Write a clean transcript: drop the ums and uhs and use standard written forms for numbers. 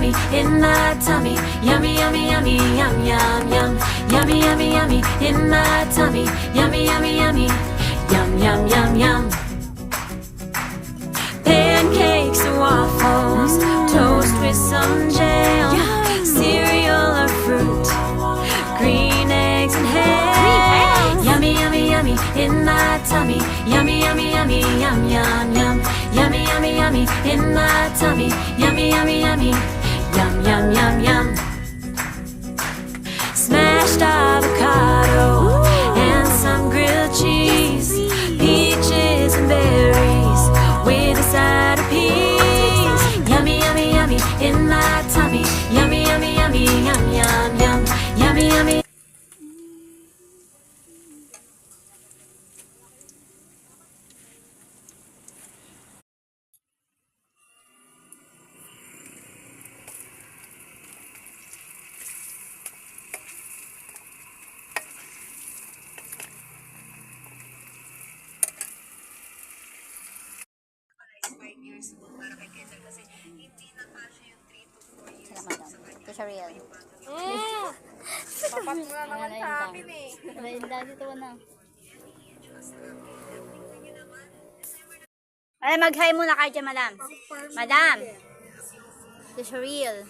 yummy in my tummy. Yummy, yummy, yummy, yum, yum, yum. Yummy, yummy, yummy in my tummy. Yummy, yummy, yummy, yum, yum, yum, yum. Pancakes and waffles, toast with some jam, cereal or fruit, green eggs and ham. Yummy, yummy, yummy in my tummy. Yummy, yummy, yummy, yum, yum, yum. Yummy, yummy, yummy in my tummy. Yummy, yummy, yummy, yum, yum, yum, yum. Smashed avocado and some grilled cheese, peaches and berries with a side of peas. Yummy, yummy, yummy in my tummy. Yummy, yummy, yummy, yum, yum, yum. Yummy, yummy. Ito real. Papat mo na naman sa akin eh. Dito na. Ay, mag-hi muna kayo dyan, madam. Madam. Ito real.